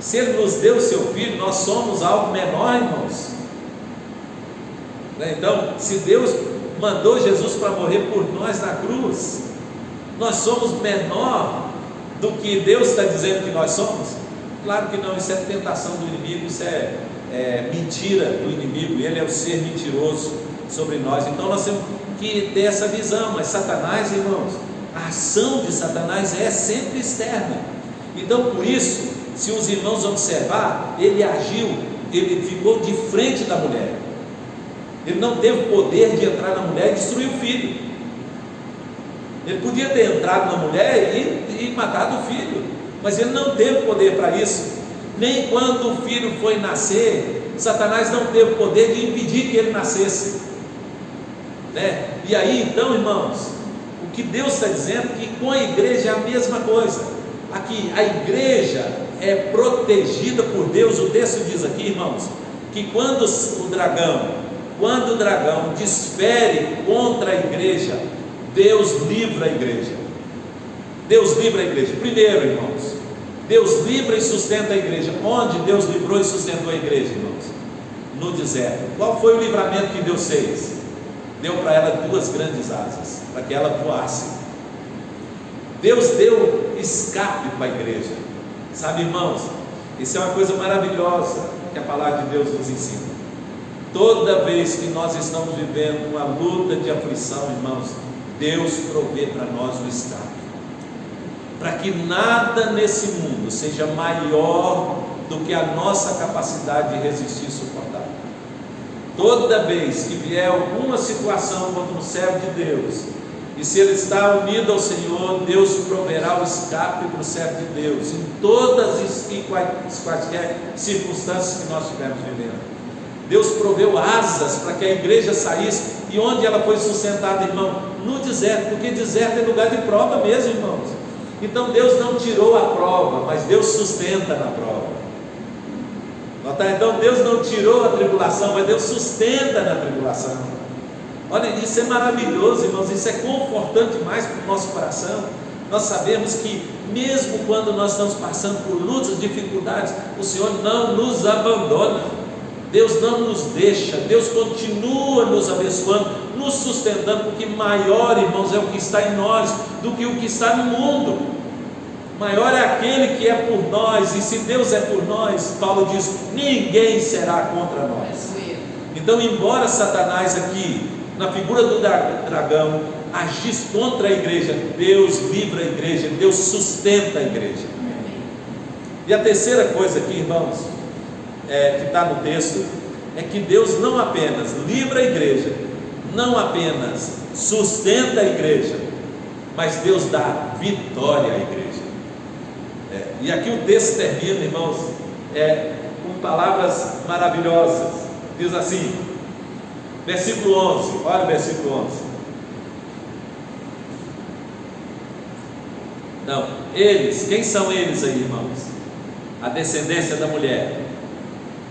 Se Ele nos deu o seu Filho, nós somos algo menor, irmãos. Então, se Deus mandou Jesus para morrer por nós na cruz, nós somos menor do que Deus está dizendo que nós somos? Claro que não, isso é tentação do inimigo, isso é mentira do inimigo, ele é o ser mentiroso sobre nós. Então nós temos que ter essa visão. Mas Satanás, irmãos, a ação de Satanás é sempre externa. Então por isso, se os irmãos observar, ele agiu, ele ficou de frente da mulher. Ele não teve poder de entrar na mulher e destruir o filho. Ele podia ter entrado na mulher e matado o filho, mas ele não teve poder para isso. Nem quando o filho foi nascer, Satanás não teve poder de impedir que ele nascesse, né? E aí então, irmãos, o que Deus está dizendo é que com a igreja é a mesma coisa. Aqui, a igreja é protegida por Deus. O texto diz aqui, irmãos, que quando o dragão desfere contra a igreja, Deus livra a igreja. Deus livra a igreja. Primeiro, irmãos, Deus livra e sustenta a igreja. Onde Deus livrou e sustentou a igreja, irmãos? No deserto. Qual foi o livramento que Deus fez? Deu para ela 2 grandes asas, para que ela voasse. Deus deu escape para a igreja. Sabe, irmãos, isso é uma coisa maravilhosa que a palavra de Deus nos ensina. Toda vez que nós estamos vivendo uma luta de aflição, irmãos, Deus provê para nós o escape, para que nada nesse mundo seja maior do que a nossa capacidade de resistir e suportar. Toda vez que vier alguma situação contra um servo de Deus, e se ele está unido ao Senhor, Deus proverá o escape para o servo de Deus, em todas e quaisquer circunstâncias que nós estivermos vivendo. Deus proveu asas para que a igreja saísse. E onde ela foi sustentada, irmão? No deserto, porque deserto é lugar de prova mesmo, irmãos. Então Deus não tirou a prova, mas Deus sustenta na prova. Então Deus não tirou a tribulação, mas Deus sustenta na tribulação. Olha, isso é maravilhoso, irmãos. Isso é confortante demais para o nosso coração. Nós sabemos que mesmo quando nós estamos passando por lutas, dificuldades, o Senhor não nos abandona. Deus não nos deixa, Deus continua nos abençoando, nos sustentando, porque maior, irmãos, é o que está em nós do que o que está no mundo. Maior é aquele que é por nós, e se Deus é por nós, Paulo diz, ninguém será contra nós. Então, embora Satanás aqui, na figura do dragão, agisse contra a igreja, Deus livra a igreja, Deus sustenta a igreja. E a terceira coisa aqui, irmãos, que está no texto, é que Deus não apenas livra a igreja, não apenas sustenta a igreja, mas Deus dá vitória à igreja. E aqui o texto termina, irmãos, com palavras maravilhosas. Diz assim, versículo 11, olha o versículo 11. Não, eles, quem são eles aí, irmãos? A descendência da mulher.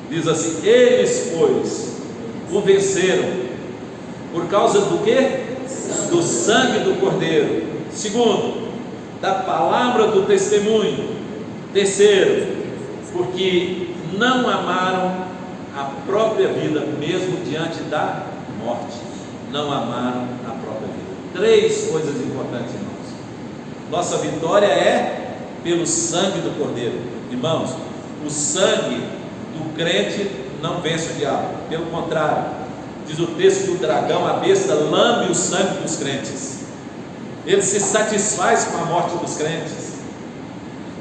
Diz assim, eles, pois, o venceram, por causa do quê? Do sangue do Cordeiro. Segundo, da palavra do testemunho. Terceiro, porque não amaram a própria vida, mesmo diante da morte. Não amaram a própria vida. 3 coisas importantes, irmãos. Nossa vitória é pelo sangue do Cordeiro. Irmãos, o sangue do crente não vence o diabo, pelo contrário, diz o texto que o dragão, a besta, lambe o sangue dos crentes, ele se satisfaz com a morte dos crentes.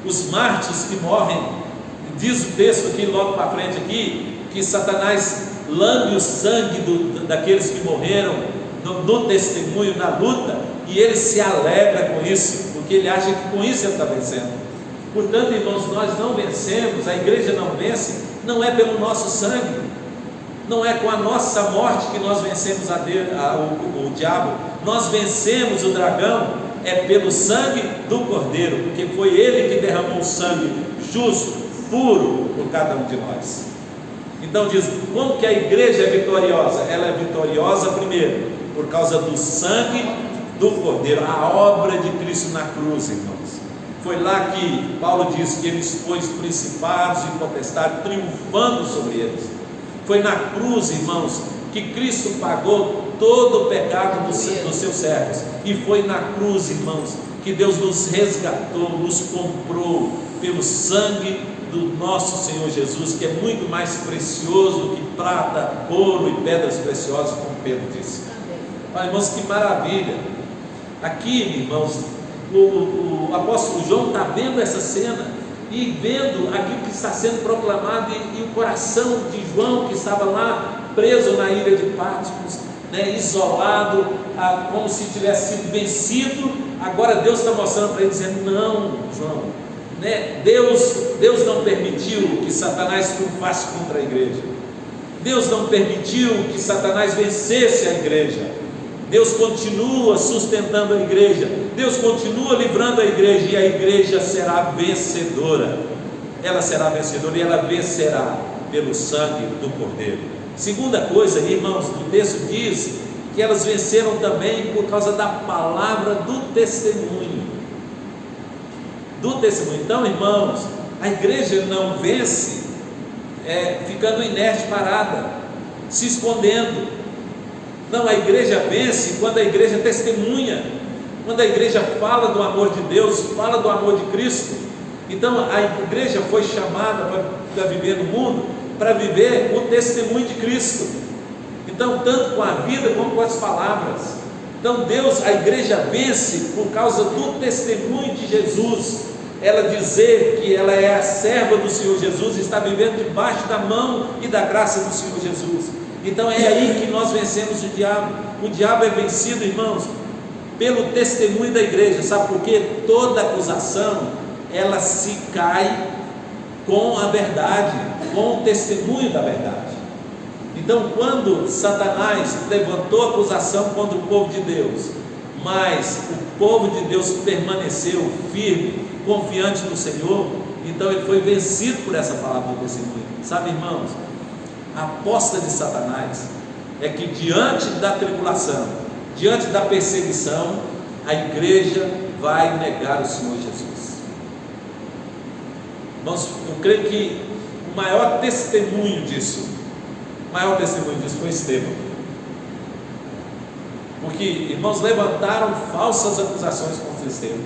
Os mártires que morrem, diz o texto aqui logo para frente aqui, que Satanás lambe o sangue daqueles que morreram no testemunho, na luta, e ele se alegra com isso, porque ele acha que com isso ele está vencendo. Portanto, irmãos, nós não vencemos, a igreja não vence, não é pelo nosso sangue, não é com a nossa morte que nós vencemos o diabo, nós vencemos o dragão, é pelo sangue do Cordeiro, porque foi ele que derramou o sangue justo, puro, por cada um de nós. Então diz, como que a igreja é vitoriosa? Ela é vitoriosa primeiro, Por causa do sangue do Cordeiro, a obra de Cristo na cruz, irmãos. Foi lá que Paulo diz que ele expôs principados e potestades, triunfando sobre eles. Foi na cruz, irmãos, que Cristo pagou todo o pecado dos seus servos. E foi na cruz, irmãos, que Deus nos resgatou, nos comprou pelo sangue do nosso Senhor Jesus, que é muito mais precioso do que prata, ouro e pedras preciosas, como Pedro disse. Olha, irmãos, que maravilha! Aqui, irmãos, o apóstolo João está vendo essa cena e vendo aquilo que está sendo proclamado, e o coração de João, que estava lá preso na ilha de Patmos, isolado, como se tivesse sido vencido. Agora Deus está mostrando para ele, dizendo: não, João, Deus não permitiu que Satanás triunfasse contra a igreja. Deus não permitiu que Satanás vencesse a igreja. Deus continua sustentando a igreja, Deus continua livrando a igreja, e a igreja será vencedora. Ela será vencedora, e ela vencerá pelo sangue do Cordeiro. Segunda coisa, irmãos, o texto diz que elas venceram também por causa da palavra do testemunho. Então, irmãos, a igreja não vence ficando inerte, parada, se escondendo. Não, a igreja vence quando a igreja testemunha, quando a igreja fala do amor de Deus, fala do amor de Cristo. Então a igreja foi chamada para viver no mundo, para viver o testemunho de Cristo. Então, tanto com a vida como com as palavras. Então a igreja vence por causa do testemunho de Jesus. Ela dizer que ela é a serva do Senhor Jesus, está vivendo debaixo da mão e da graça do Senhor Jesus. Então é aí que nós vencemos o diabo. O diabo é vencido, irmãos, pelo testemunho da igreja. Sabe por quê? Toda acusação, ela se cai com a verdade, com o testemunho da verdade. Então, quando Satanás levantou acusação contra o povo de Deus, mas o povo de Deus permaneceu firme, confiante no Senhor, então ele foi vencido por essa palavra do testemunho. Sabe, irmãos, a aposta de Satanás é que diante da tribulação, diante da perseguição, a igreja vai negar o Senhor Jesus. Irmãos, eu creio que o maior testemunho disso foi Estevão. Porque, irmãos, levantaram falsas acusações contra Estevão,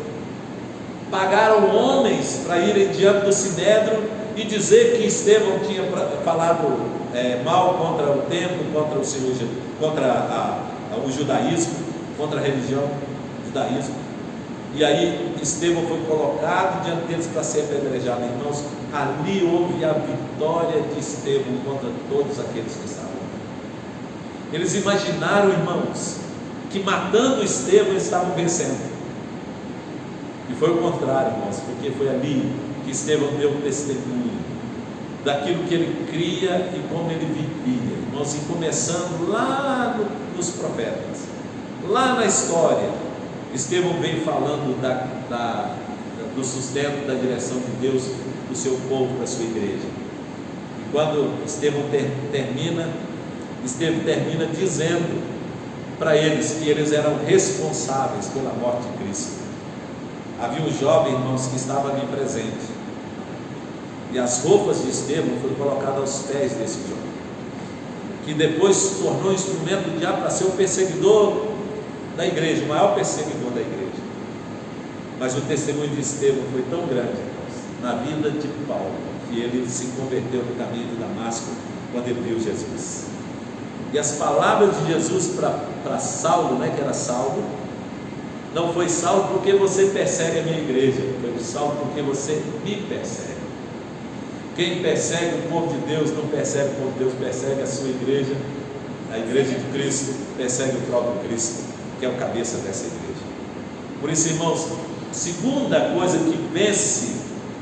pagaram homens para irem diante do Sinédrio e dizer que Estevão tinha falado mal contra o templo, contra o Senhor, contra o judaísmo, contra a religião, o judaísmo. E aí Estevão foi colocado diante deles para ser apedrejado. Irmãos, ali houve a vitória de Estevão contra todos aqueles que estavam. Eles imaginaram, irmãos, que matando Estevão eles estavam vencendo. E foi o contrário, irmãos, porque foi ali que Estevão deu testemunho daquilo que ele cria e como ele vivia. Irmãos, e começando lá nos profetas, lá na história, Estevão vem falando do sustento, da direção de Deus, do seu povo, da sua igreja. E quando Estevão termina dizendo para eles que eles eram responsáveis pela morte de Cristo. Havia um jovem, irmãos, que estava ali presente, e as roupas de Estevão foram colocadas aos pés desse jovem, que depois se tornou instrumento do diabo para ser o perseguidor da igreja, o maior perseguidor da igreja. Mas o testemunho de Estevão foi tão grande, irmãos, na vida de Paulo, que ele se converteu no caminho de Damasco quando ele viu Jesus. E as palavras de Jesus para Saulo, que era Saulo, não foi Saulo porque você persegue a minha igreja, foi Saulo porque você me persegue. Quem persegue o povo de Deus não persegue o povo de Deus, persegue a sua igreja. A igreja de Cristo persegue o próprio Cristo, que é o cabeça dessa igreja. Por isso, irmãos, segunda coisa que vence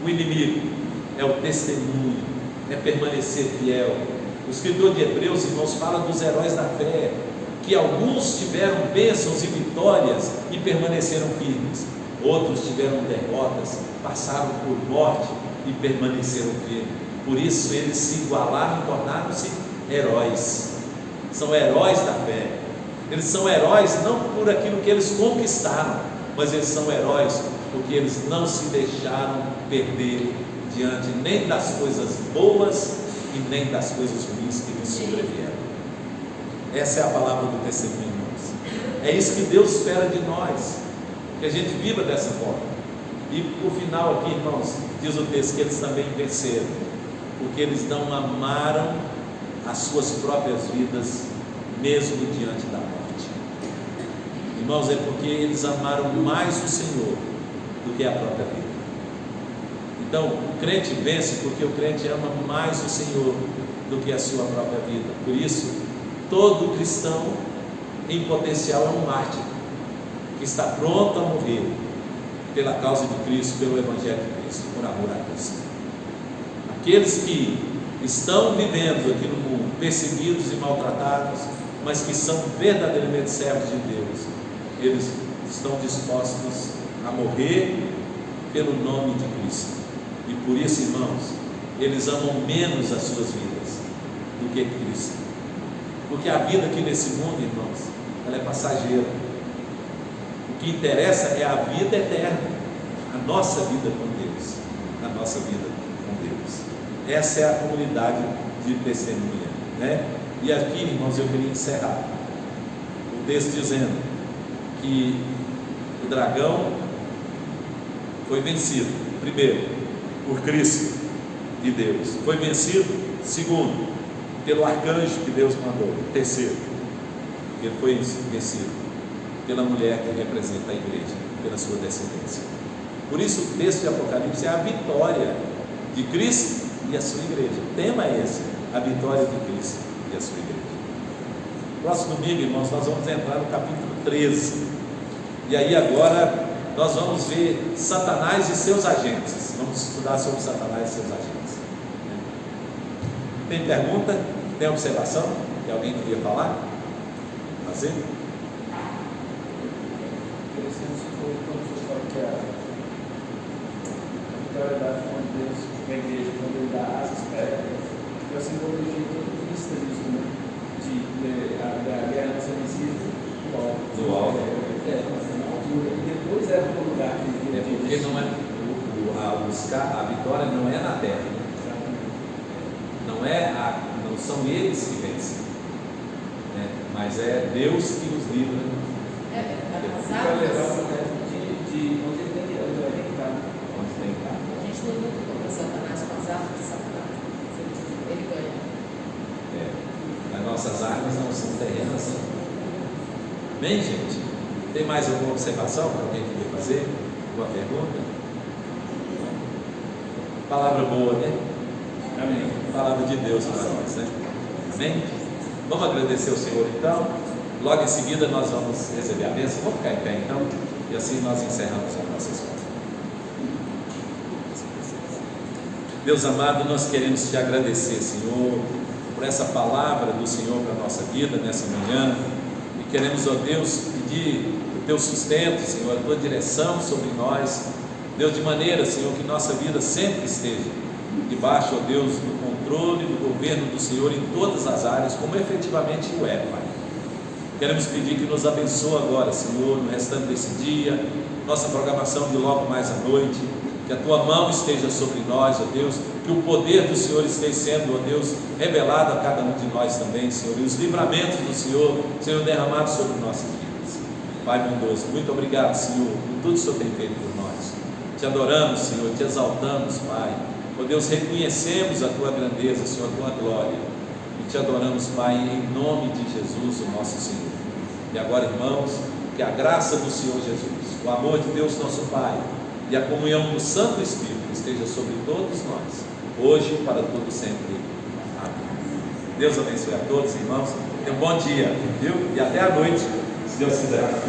o inimigo é o testemunho, é permanecer fiel. O escritor de Hebreus, irmãos, fala dos heróis da fé, que alguns tiveram bênçãos e vitórias e permaneceram firmes, outros tiveram derrotas, passaram por morte e permaneceram firmes. Por isso eles se igualaram e tornaram-se heróis. São heróis da fé. Eles são heróis não por aquilo que eles conquistaram, mas eles são heróis porque eles não se deixaram perder diante nem das coisas boas e nem das coisas ruins que lhes sobrevieram. Essa é a palavra do testemunho, irmãos. É isso que Deus espera de nós, que a gente viva dessa forma. E por final aqui, irmãos, diz o texto que eles também venceram, porque eles não amaram as suas próprias vidas, mesmo diante da morte. Irmãos, é porque eles amaram mais o Senhor do que a própria vida. Então, o crente vence porque o crente ama mais o Senhor do que a sua própria vida. Por isso, todo cristão em potencial é um mártir, que está pronto a morrer pela causa de Cristo, pelo Evangelho de Cristo, por amor a Cristo. Aqueles que estão vivendo aqui no mundo, perseguidos e maltratados, mas que são verdadeiramente servos de Deus, eles estão dispostos a morrer pelo nome de Cristo. E por isso, irmãos, eles amam menos as suas vidas do que Cristo. Porque a vida aqui nesse mundo, irmãos, ela é passageira. O que interessa é a vida eterna, a nossa vida com Deus, a nossa vida com Deus. Essa é a comunidade de testemunha, né? E aqui, irmãos, eu queria encerrar o texto dizendo que o dragão foi vencido, primeiro, por Cristo de Deus, foi vencido, segundo, pelo arcanjo que Deus mandou, terceiro, ele foi vencido pela mulher que representa a igreja, pela sua descendência. Por isso o texto de Apocalipse é a vitória de Cristo e a sua igreja. O tema é esse, a vitória de Cristo e a sua igreja. Próximo domingo, irmãos, nós vamos entrar no capítulo 13, e aí agora nós vamos ver Satanás e seus agentes. Vamos estudar sobre Satanás e seus agentes. Tem pergunta? Tem observação? Que alguém queria falar? Fazer? Interessante se for quando você fala que a vitória da fome de Deus para a igreja, quando ele dá asas para ela, vai simbologia todo o cristianismo, né? Da guerra nossa vencida Do alto. Na altura. E depois era o lugar que ele Porque não é a vitória não é na terra, não são eles que vencem, né? Mas é Deus que os livra. As vai levar armas, o processo de onde ele tem que estar. Onde tem que estar. a gente não luta contra Satanás com as armas de Satanás. Ele ganha. As nossas armas não são terrenas. Bem, gente, tem mais alguma observação que alguém queria fazer? Alguma pergunta? Palavra boa, né? Amém. Palavra de Deus para nós, né? Amém? Vamos agradecer ao Senhor então. Logo em seguida nós vamos receber a bênção. Vamos ficar em pé então, e assim nós encerramos a nossa escola. Deus amado, nós queremos te agradecer, Senhor, por essa palavra do Senhor para a nossa vida nessa manhã, e queremos, ó Deus, pedir o teu sustento, Senhor, a tua direção sobre nós, Deus, de maneira, Senhor, que nossa vida sempre esteja debaixo, ó Deus, do controle, do governo do Senhor em todas as áreas, como efetivamente o é, Pai. Queremos pedir que nos abençoe agora, Senhor, no restante desse dia, nossa programação de logo mais à noite, que a tua mão esteja sobre nós, ó Deus, que o poder do Senhor esteja sendo, ó Deus, revelado a cada um de nós também, Senhor, e os livramentos do Senhor, Senhor, derramados sobre nossas vidas. Pai bondoso, muito obrigado, Senhor, por tudo que o Senhor tem feito por nós. Te adoramos, Senhor, te exaltamos, Pai. Ó Deus, reconhecemos a tua grandeza, Senhor, a tua glória, e te adoramos, Pai, em nome de Jesus, o nosso Senhor. E agora, irmãos, que a graça do Senhor Jesus, o amor de Deus nosso Pai e a comunhão do Santo Espírito esteja sobre todos nós, hoje e para todo sempre. Amém. Deus abençoe a todos, irmãos. Tenham um bom dia, viu? E até a noite, se Deus quiser.